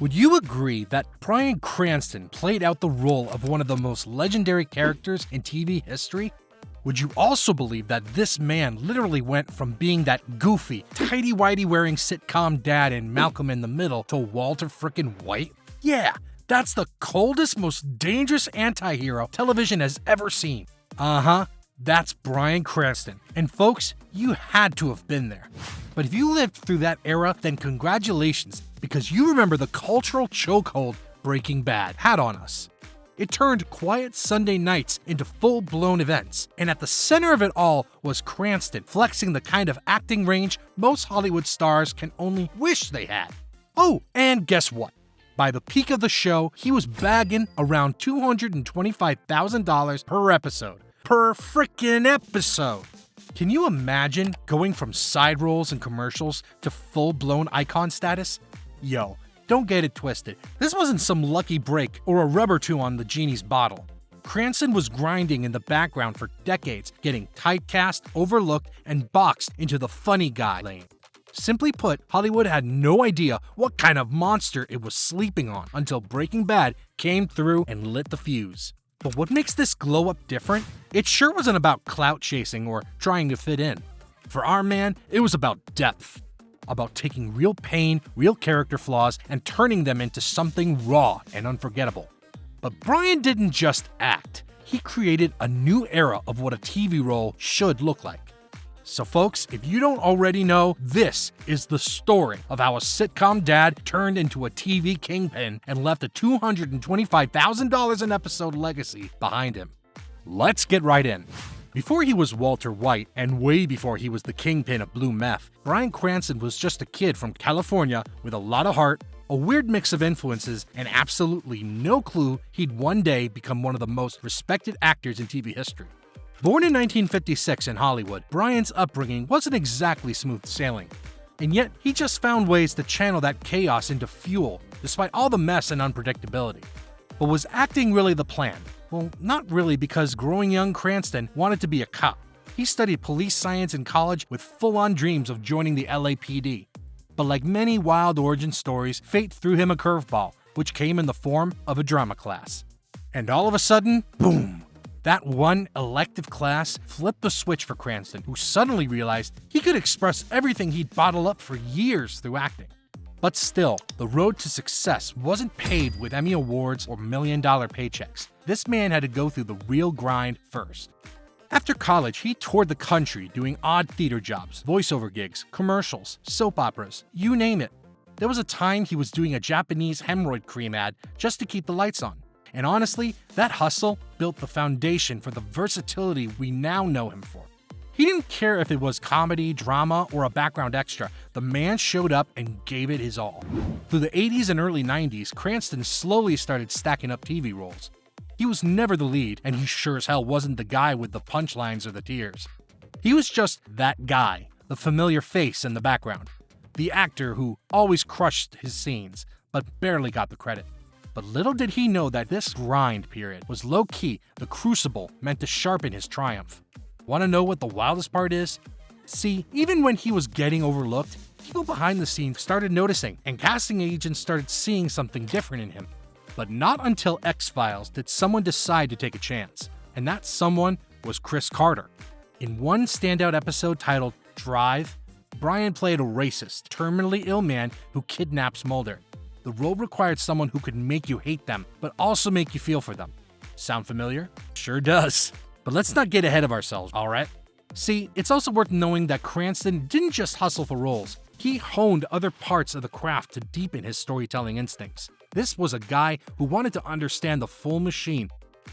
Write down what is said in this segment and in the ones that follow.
Would you agree that Bryan Cranston played out the role of one of the most legendary characters in TV history? Would you also believe that this man literally went from being that goofy, tighty-whitey wearing sitcom dad in Malcolm in the Middle to Walter frickin' White? Yeah, that's the coldest, most dangerous anti-hero television has ever seen. That's Bryan Cranston. And folks, you had to have been there. But if you lived through that era, then congratulations, because you remember the cultural chokehold Breaking Bad had on us. It turned quiet Sunday nights into full-blown events, and at the center of it all was Cranston flexing the kind of acting range most Hollywood stars can only wish they had. Oh, and guess what? By the peak of the show, he was bagging around $225,000 per episode. Per frickin' episode! Can you imagine going from side roles and commercials to full-blown icon status? Yo, don't get it twisted. This wasn't some lucky break or a rub or two on the genie's bottle. Cranston was grinding in the background for decades, getting typecast, overlooked, and boxed into the funny guy lane. Simply put, Hollywood had no idea what kind of monster it was sleeping on until Breaking Bad came through and lit the fuse. But what makes this glow-up different? It sure wasn't about clout chasing or trying to fit in. For our man, it was about depth. About taking real pain, real character flaws, and turning them into something raw and unforgettable. But Bryan didn't just act. He created a new era of what a TV role should look like. So folks, if you don't already know, this is the story of how a sitcom dad turned into a TV kingpin and left a $225,000 an episode legacy behind him. Let's get right in. Before he was Walter White, and way before he was the kingpin of blue meth, Bryan Cranston was just a kid from California with a lot of heart, a weird mix of influences, and absolutely no clue he'd one day become one of the most respected actors in TV history. Born in 1956 in Hollywood, Bryan's upbringing wasn't exactly smooth sailing. And yet, he just found ways to channel that chaos into fuel, despite all the mess and unpredictability. But was acting really the plan? Well, not really, because growing young Cranston wanted to be a cop. He studied police science in college with full-on dreams of joining the LAPD. But like many wild origin stories, fate threw him a curveball, which came in the form of a drama class. And all of a sudden, boom! That one elective class flipped the switch for Cranston, who suddenly realized he could express everything he'd bottled up for years through acting. But still, the road to success wasn't paved with Emmy Awards or million-dollar paychecks. This man had to go through the real grind first. After college, he toured the country doing odd theater jobs, voiceover gigs, commercials, soap operas, you name it. There was a time he was doing a Japanese hemorrhoid cream ad just to keep the lights on. And honestly, that hustle built the foundation for the versatility we now know him for. He didn't care if it was comedy, drama, or a background extra. The man showed up and gave it his all. Through the 80s and early 90s, Cranston slowly started stacking up TV roles. He was never the lead, and he sure as hell wasn't the guy with the punchlines or the tears. He was just that guy, the familiar face in the background. The actor who always crushed his scenes, but barely got the credit. But little did he know that this grind period was low-key the crucible meant to sharpen his triumph. Want to know what the wildest part is? See, even when he was getting overlooked, people behind the scenes started noticing, and casting agents started seeing something different in him. But not until X-Files did someone decide to take a chance, and that someone was Chris Carter. In one standout episode titled Drive, Bryan played a racist, terminally ill man who kidnaps Mulder. The role required someone who could make you hate them, but also make you feel for them. Sound familiar? Sure does. But let's not get ahead of ourselves, alright? See, it's also worth knowing that Cranston didn't just hustle for roles. He honed other parts of the craft to deepen his storytelling instincts. This was a guy who wanted to understand the full machine,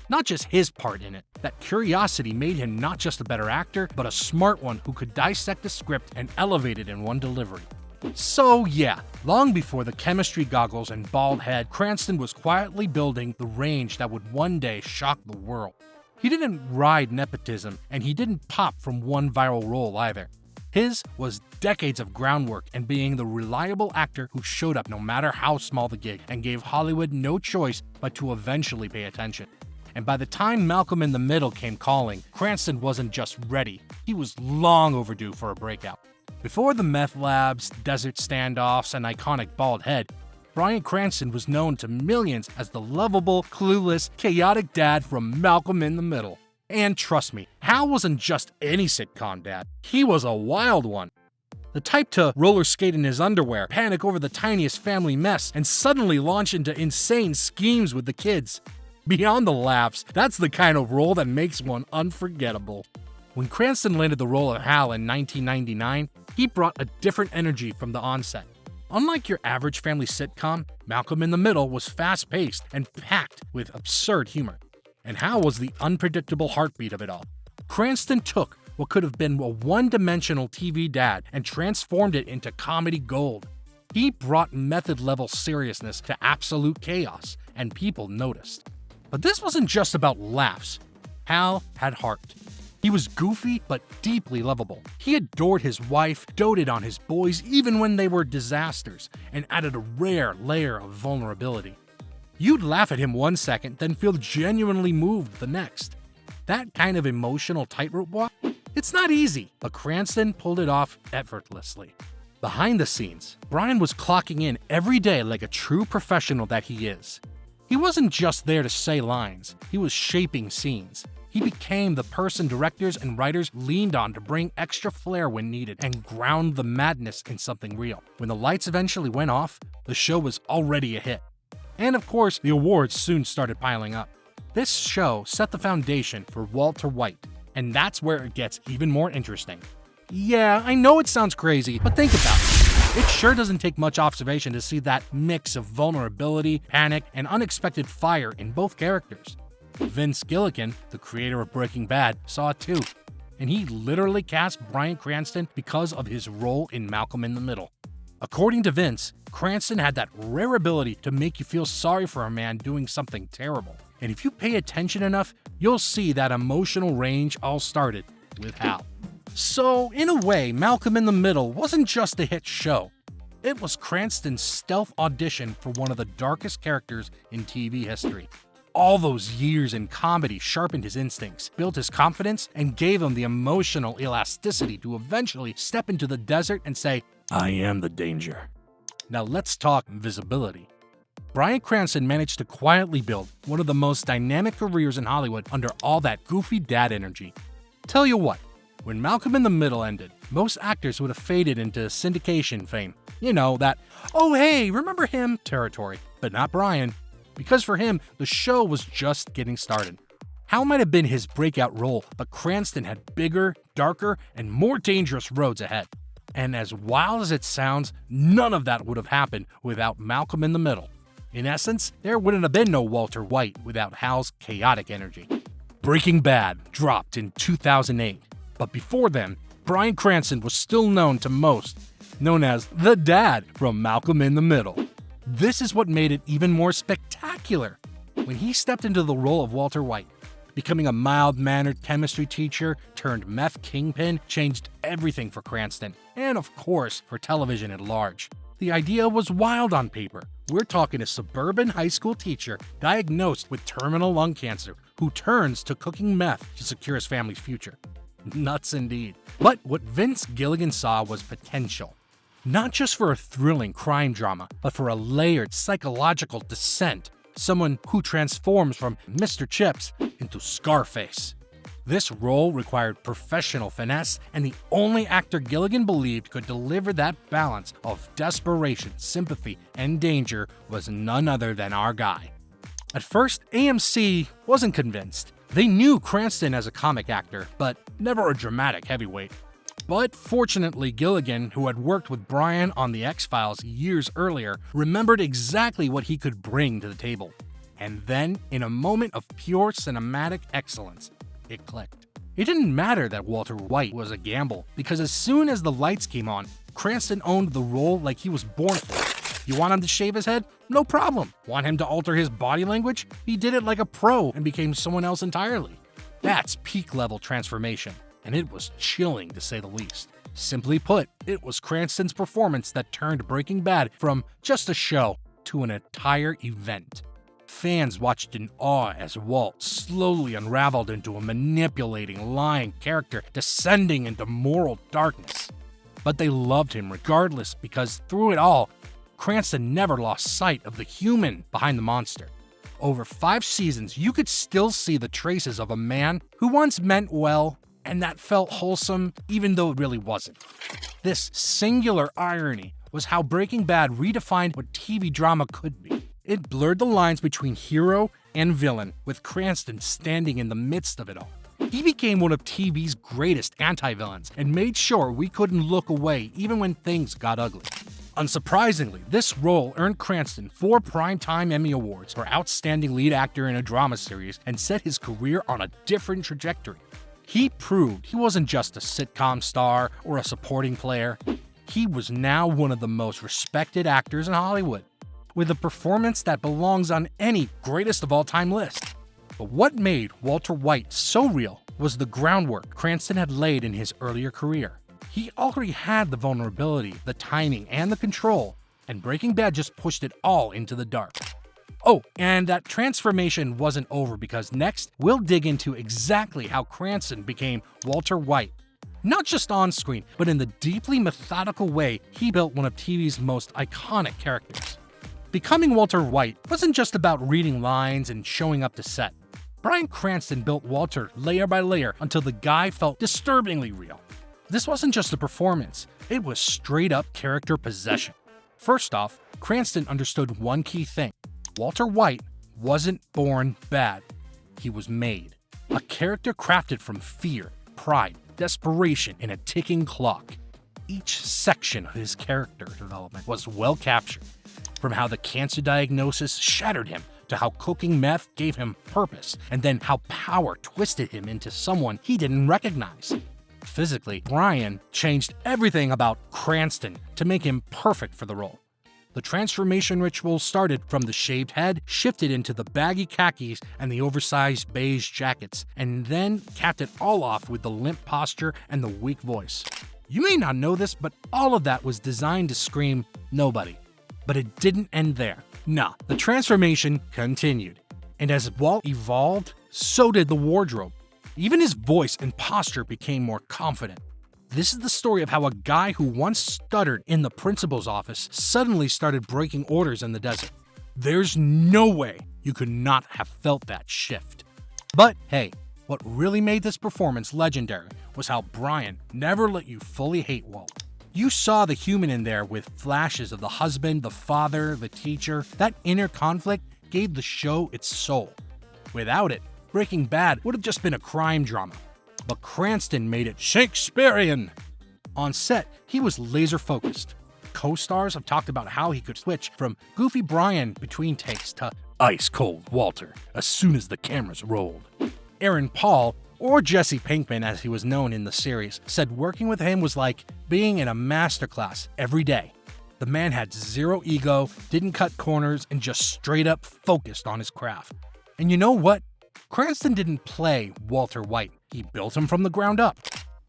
not just his part in it. That curiosity made him not just a better actor, but a smart one who could dissect a script and elevate it in one delivery. So yeah, long before the chemistry goggles and bald head, Cranston was quietly building the range that would one day shock the world. He didn't ride nepotism, and he didn't pop from one viral role either. His was decades of groundwork and being the reliable actor who showed up no matter how small the gig and gave Hollywood no choice but to eventually pay attention. And by the time Malcolm in the Middle came calling, Cranston wasn't just ready, he was long overdue for a breakout. Before the meth labs, desert standoffs, and iconic bald head, Bryan Cranston was known to millions as the lovable, clueless, chaotic dad from Malcolm in the Middle. And trust me, Hal wasn't just any sitcom dad. He was a wild one. The type to roller skate in his underwear, panic over the tiniest family mess, and suddenly launch into insane schemes with the kids. Beyond the laughs, that's the kind of role that makes one unforgettable. When Cranston landed the role of Hal in 1999, he brought a different energy from the onset. Unlike your average family sitcom, Malcolm in the Middle was fast-paced and packed with absurd humor. And Hal was the unpredictable heartbeat of it all. Cranston took what could have been a one-dimensional TV dad and transformed it into comedy gold. He brought method-level seriousness to absolute chaos, and people noticed. But this wasn't just about laughs. Hal had heart. He was goofy but deeply lovable. He adored his wife, doted on his boys even when they were disasters, and added a rare layer of vulnerability. You'd laugh at him one second, then feel genuinely moved the next. That kind of emotional tightrope walk? It's not easy, but Cranston pulled it off effortlessly. Behind the scenes, Bryan was clocking in every day like a true professional that he is. He wasn't just there to say lines, he was shaping scenes. He became the person directors and writers leaned on to bring extra flair when needed and ground the madness in something real. When the lights eventually went off, the show was already a hit. And of course, the awards soon started piling up. This show set the foundation for Walter White, and that's where it gets even more interesting. Yeah, I know it sounds crazy, but think about it. It sure doesn't take much observation to see that mix of vulnerability, panic, and unexpected fire in both characters. Vince Gilligan, the creator of Breaking Bad, saw it too, and he literally cast Bryan Cranston because of his role in Malcolm in the Middle. According to Vince, Cranston had that rare ability to make you feel sorry for a man doing something terrible. And if you pay attention enough, you'll see that emotional range all started with Hal. So, in a way, Malcolm in the Middle wasn't just a hit show. It was Cranston's stealth audition for one of the darkest characters in TV history. All those years in comedy sharpened his instincts, built his confidence, and gave him the emotional elasticity to eventually step into the desert and say, "I am the danger." Now let's talk visibility. Bryan Cranston managed to quietly build one of the most dynamic careers in Hollywood under all that goofy dad energy. Tell you what, when Malcolm in the Middle ended, most actors would have faded into syndication fame. You know, that, "Oh hey, remember him" territory. But not Bryan. Because for him, the show was just getting started. Hal might have been his breakout role, but Cranston had bigger, darker, and more dangerous roads ahead. And as wild as it sounds, none of that would have happened without Malcolm in the Middle. In essence, there wouldn't have been no Walter White without Hal's chaotic energy. Breaking Bad dropped in 2008, but before then, Bryan Cranston was still known to most, known as the dad from Malcolm in the Middle. This is what made it even more spectacular. When he stepped into the role of Walter White, becoming a mild-mannered chemistry teacher turned meth kingpin changed everything for Cranston, and of course, for television at large. The idea was wild on paper. We're talking a suburban high school teacher diagnosed with terminal lung cancer who turns to cooking meth to secure his family's future. Nuts indeed. But what Vince Gilligan saw was potential. Not just for a thrilling crime drama, but for a layered psychological descent. Someone who transforms from Mr. Chips into Scarface. This role required professional finesse, and the only actor Gilligan believed could deliver that balance of desperation, sympathy, and danger was none other than our guy. At first, AMC wasn't convinced. They knew Cranston as a comic actor, but never a dramatic heavyweight. But fortunately, Gilligan, who had worked with Bryan on The X-Files years earlier, remembered exactly what he could bring to the table. And then, in a moment of pure cinematic excellence, it clicked. It didn't matter that Walter White was a gamble, because as soon as the lights came on, Cranston owned the role like he was born for it. You want him to shave his head? No problem. Want him to alter his body language? He did it like a pro and became someone else entirely. That's peak-level transformation. And it was chilling to say the least. Simply put, it was Cranston's performance that turned Breaking Bad from just a show to an entire event. Fans watched in awe as Walt slowly unraveled into a manipulating, lying character descending into moral darkness. But they loved him regardless because through it all, Cranston never lost sight of the human behind the monster. Over 5 seasons, you could still see the traces of a man who once meant well and that felt wholesome even though it really wasn't. This singular irony was how Breaking Bad redefined what TV drama could be. It blurred the lines between hero and villain, with Cranston standing in the midst of it all. He became one of TV's greatest anti-villains and made sure we couldn't look away even when things got ugly. Unsurprisingly, this role earned Cranston 4 Primetime Emmy Awards for Outstanding Lead Actor in a Drama Series and set his career on a different trajectory. He proved he wasn't just a sitcom star or a supporting player. He was now one of the most respected actors in Hollywood, with a performance that belongs on any greatest of all time list. But what made Walter White so real was the groundwork Cranston had laid in his earlier career. He already had the vulnerability, the timing, and the control, and Breaking Bad just pushed it all into the dark. Oh, and that transformation wasn't over, because next, we'll dig into exactly how Cranston became Walter White. Not just on screen, but in the deeply methodical way he built one of TV's most iconic characters. Becoming Walter White wasn't just about reading lines and showing up to set. Bryan Cranston built Walter layer by layer until the guy felt disturbingly real. This wasn't just a performance, it was straight up character possession. First off, Cranston understood one key thing. Walter White wasn't born bad. He was made. A character crafted from fear, pride, desperation, and a ticking clock. Each section of his character development was well captured. From how the cancer diagnosis shattered him, to how cooking meth gave him purpose, and then how power twisted him into someone he didn't recognize. Physically, Bryan changed everything about Cranston to make him perfect for the role. The transformation ritual started from the shaved head, shifted into the baggy khakis and the oversized beige jackets, and then capped it all off with the limp posture and the weak voice. You may not know this, but all of that was designed to scream nobody. But it didn't end there. Nah, the transformation continued. And as Walt evolved, so did the wardrobe. Even his voice and posture became more confident. This is the story of how a guy who once stuttered in the principal's office suddenly started breaking orders in the desert. There's no way you could not have felt that shift. But hey, what really made this performance legendary was how Bryan never let you fully hate Walt. You saw the human in there with flashes of the husband, the father, the teacher. That inner conflict gave the show its soul. Without it, Breaking Bad would have just been a crime drama. But Cranston made it Shakespearean. On set, he was laser-focused. Co-stars have talked about how he could switch from goofy Bryan between takes to ice-cold Walter as soon as the cameras rolled. Aaron Paul, or Jesse Pinkman as he was known in the series, said working with him was like being in a masterclass every day. The man had zero ego, didn't cut corners, and just straight up focused on his craft. And you know what? Cranston didn't play Walter White. He built him from the ground up.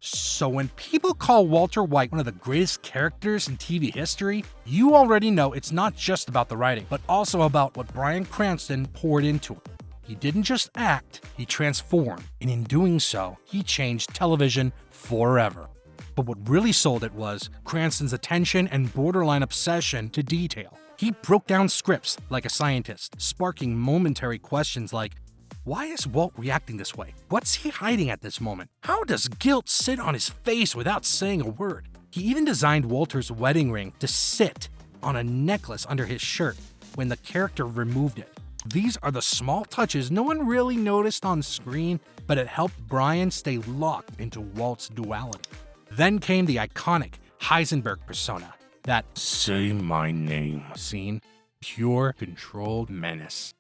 So when people call Walter White one of the greatest characters in TV history, you already know it's not just about the writing, but also about what Bryan Cranston poured into it. He didn't just act, he transformed, and in doing so, he changed television forever. But what really sold it was Cranston's attention and borderline obsession to detail. He broke down scripts like a scientist, sparking momentary questions like, why is Walt reacting this way? What's he hiding at this moment? How does guilt sit on his face without saying a word? He even designed Walter's wedding ring to sit on a necklace under his shirt when the character removed it. These are the small touches no one really noticed on screen, but it helped Bryan stay locked into Walt's duality. Then came the iconic Heisenberg persona, that "say my name" scene, pure controlled menace.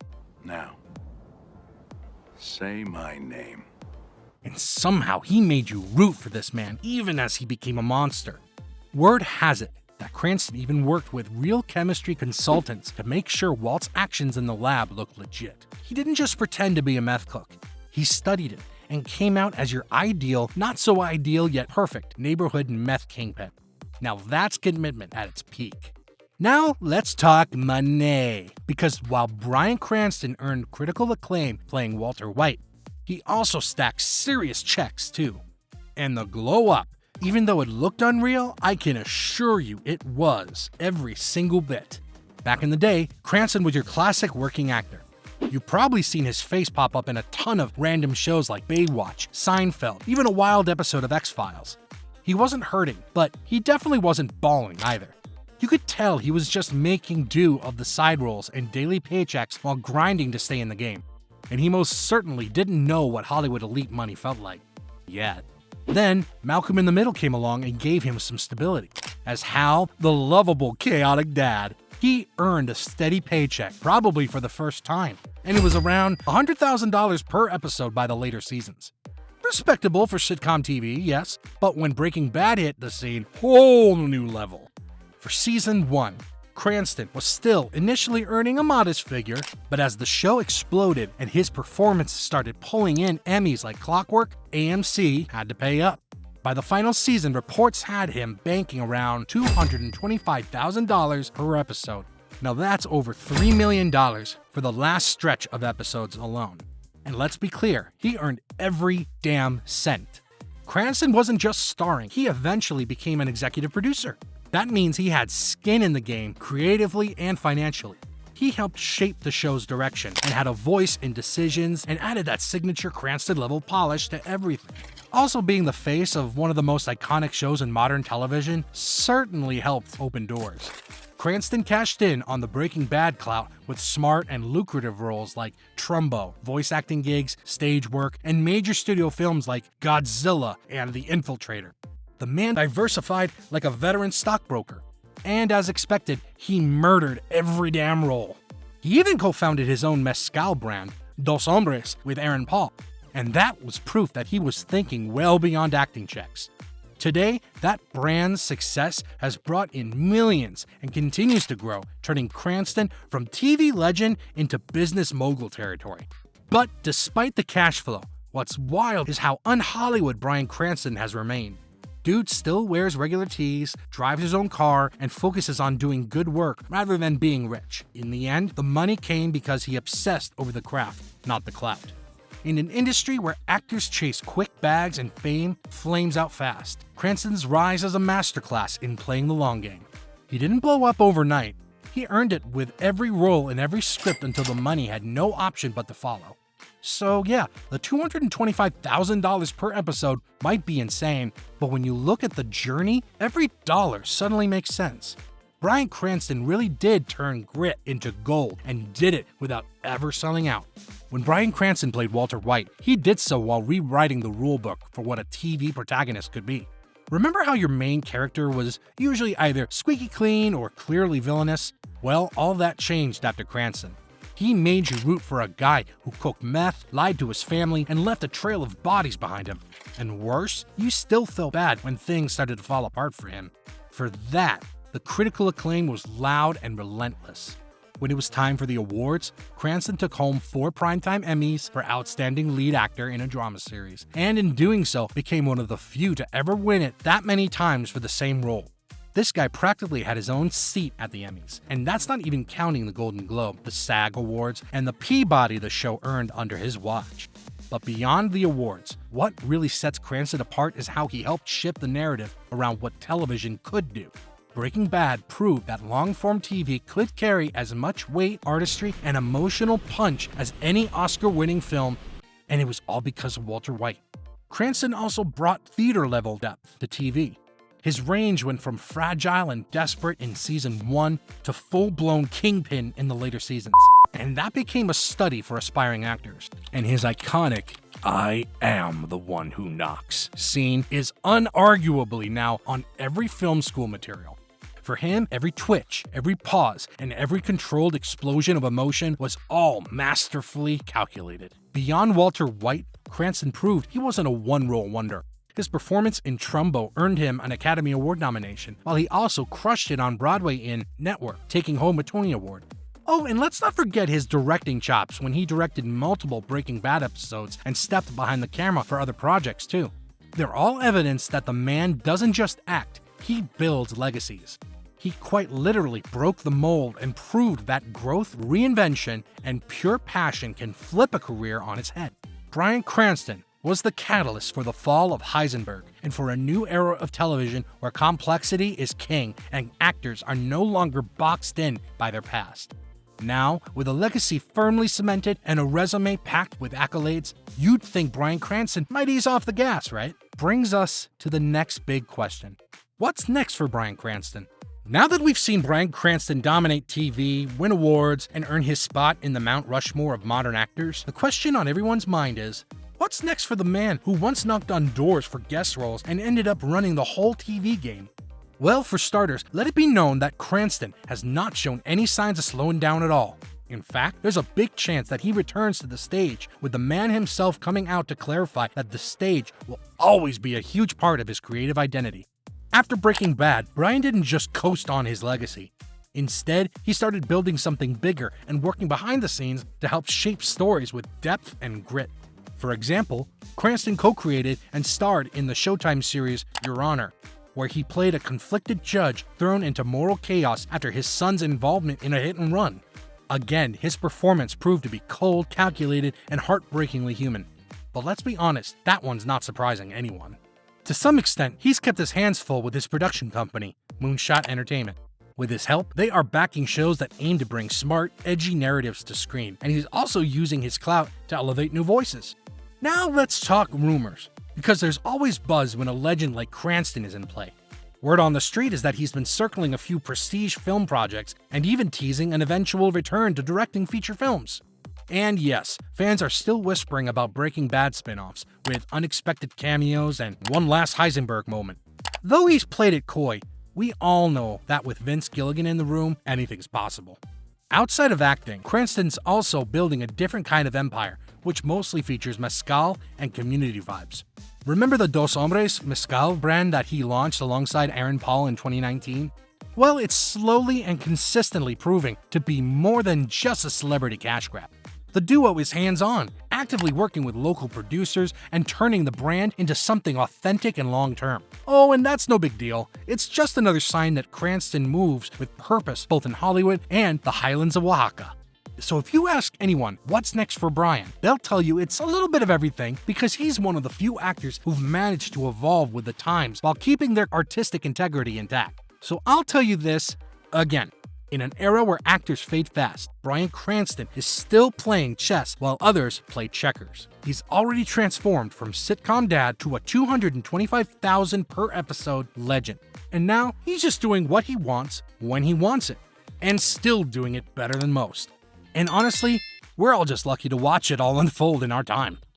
Now, say my name. And somehow he made you root for this man even as he became a monster. Word has it that Cranston even worked with real chemistry consultants to make sure Walt's actions in the lab looked legit. He didn't just pretend to be a meth cook. He studied it and came out as your ideal, not so ideal yet perfect neighborhood meth kingpin. Now that's commitment at its peak. Now let's talk money. Because while Bryan Cranston earned critical acclaim playing Walter White, he also stacked serious checks too. And the glow up Even though it looked unreal, I can assure you it was, every single bit. Back in the day, Cranston was your classic working actor. You've probably seen his face pop up in a ton of random shows like Baywatch, Seinfeld, even a wild episode of X-Files. He wasn't hurting, but he definitely wasn't balling either. You could tell he was just making do of the side roles and daily paychecks while grinding to stay in the game. And he most certainly didn't know what Hollywood elite money felt like. Yet. Then, Malcolm in the Middle came along and gave him some stability. As Hal, the lovable, chaotic dad, he earned a steady paycheck, probably for the first time, and it was around $100,000 per episode by the later seasons. Respectable for sitcom TV, yes, but when Breaking Bad hit the scene, whole new level. For season 1, Cranston was still initially earning a modest figure, but as the show exploded and his performance started pulling in Emmys like clockwork, AMC had to pay up. By the final season, reports had him banking around $225,000 per episode. Now that's over $3 million for the last stretch of episodes alone. And let's be clear, he earned every damn cent. Cranston wasn't just starring, he eventually became an executive producer. That means he had skin in the game, creatively and financially. He helped shape the show's direction and had a voice in decisions and added that signature Cranston-level polish to everything. Also, being the face of one of the most iconic shows in modern television certainly helped open doors. Cranston cashed in on the Breaking Bad clout with smart and lucrative roles like Trumbo, voice acting gigs, stage work, and major studio films like Godzilla and The Infiltrator. The man diversified like a veteran stockbroker. And as expected, he murdered every damn role. He even co-founded his own mezcal brand, Dos Hombres, with Aaron Paul. And that was proof that he was thinking well beyond acting checks. Today, that brand's success has brought in millions and continues to grow, turning Cranston from TV legend into business mogul territory. But despite the cash flow, what's wild is how un-Hollywood Bryan Cranston has remained. Dude still wears regular tees, drives his own car, and focuses on doing good work rather than being rich. In the end, the money came because he obsessed over the craft, not the clout. In an industry where actors chase quick bags and fame flames out fast, Cranston's rise as a masterclass in playing the long game. He didn't blow up overnight. He earned it with every role in every script until the money had no option but to follow. So yeah, the $225,000 per episode might be insane, but when you look at the journey, every dollar suddenly makes sense. Bryan Cranston really did turn grit into gold and did it without ever selling out. When Bryan Cranston played Walter White, he did so while rewriting the rulebook for what a TV protagonist could be. Remember how your main character was usually either squeaky clean or clearly villainous? Well, all that changed after Cranston. He made you root for a guy who cooked meth, lied to his family, and left a trail of bodies behind him. And worse, you still felt bad when things started to fall apart for him. For that, the critical acclaim was loud and relentless. When it was time for the awards, Cranston took home 4 Primetime Emmys for Outstanding Lead Actor in a Drama Series, and in doing so, became one of the few to ever win it that many times for the same role. This guy practically had his own seat at the Emmys, and that's not even counting the Golden Globe, the SAG Awards, and the Peabody the show earned under his watch. But beyond the awards, what really sets Cranston apart is how he helped shift the narrative around what television could do. Breaking Bad proved that long-form TV could carry as much weight, artistry, and emotional punch as any Oscar-winning film, and it was all because of Walter White. Cranston also brought theater-level depth to TV. His range went from fragile and desperate in season 1 to full-blown kingpin in the later seasons, and that became a study for aspiring actors. And his iconic "I am the one who knocks" scene is unarguably now on every film school material. For him, every twitch, every pause, and every controlled explosion of emotion was all masterfully calculated. Beyond Walter White, Cranston proved he wasn't a one-role wonder. His performance in Trumbo earned him an Academy Award nomination, while he also crushed it on Broadway in Network, taking home a Tony Award. Oh, and let's not forget his directing chops when he directed multiple Breaking Bad episodes and stepped behind the camera for other projects too. They're all evidence that the man doesn't just act, he builds legacies. He quite literally broke the mold and proved that growth, reinvention, and pure passion can flip a career on its head. Bryan Cranston was the catalyst for the fall of Heisenberg and for a new era of television where complexity is king and actors are no longer boxed in by their past. Now, with a legacy firmly cemented and a resume packed with accolades, you'd think Bryan Cranston might ease off the gas, right? Brings us to the next big question. What's next for Bryan Cranston? Now that we've seen Bryan Cranston dominate TV, win awards, and earn his spot in the Mount Rushmore of modern actors, the question on everyone's mind is, what's next for the man who once knocked on doors for guest roles and ended up running the whole TV game? Well, for starters, let it be known that Cranston has not shown any signs of slowing down at all. In fact, there's a big chance that he returns to the stage, with the man himself coming out to clarify that the stage will always be a huge part of his creative identity. After Breaking Bad, Bryan didn't just coast on his legacy. Instead, he started building something bigger and working behind the scenes to help shape stories with depth and grit. For example, Cranston co-created and starred in the Showtime series Your Honor, where he played a conflicted judge thrown into moral chaos after his son's involvement in a hit-and-run. Again, his performance proved to be cold, calculated, and heartbreakingly human. But let's be honest, that one's not surprising anyone. To some extent, he's kept his hands full with his production company, Moonshot Entertainment. With his help, they are backing shows that aim to bring smart, edgy narratives to screen, and he's also using his clout to elevate new voices. Now let's talk rumors, because there's always buzz when a legend like Cranston is in play. Word on the street is that he's been circling a few prestige film projects and even teasing an eventual return to directing feature films. And yes, fans are still whispering about Breaking Bad spin-offs, with unexpected cameos and one last Heisenberg moment. Though he's played it coy, we all know that with Vince Gilligan in the room, anything's possible. Outside of acting, Cranston's also building a different kind of empire, which mostly features mezcal and community vibes. Remember the Dos Hombres mezcal brand that he launched alongside Aaron Paul in 2019? Well, it's slowly and consistently proving to be more than just a celebrity cash grab. The duo is hands-on, actively working with local producers and turning the brand into something authentic and long-term. Oh, and that's no big deal. It's just another sign that Cranston moves with purpose both in Hollywood and the highlands of Oaxaca. So if you ask anyone what's next for Bryan, they'll tell you it's a little bit of everything, because he's one of the few actors who've managed to evolve with the times while keeping their artistic integrity intact. So I'll tell you this again. In an era where actors fade fast, Bryan Cranston is still playing chess while others play checkers. He's already transformed from sitcom dad to a $225,000 per episode legend. And now he's just doing what he wants when he wants it, and still doing it better than most. And honestly, we're all just lucky to watch it all unfold in our time.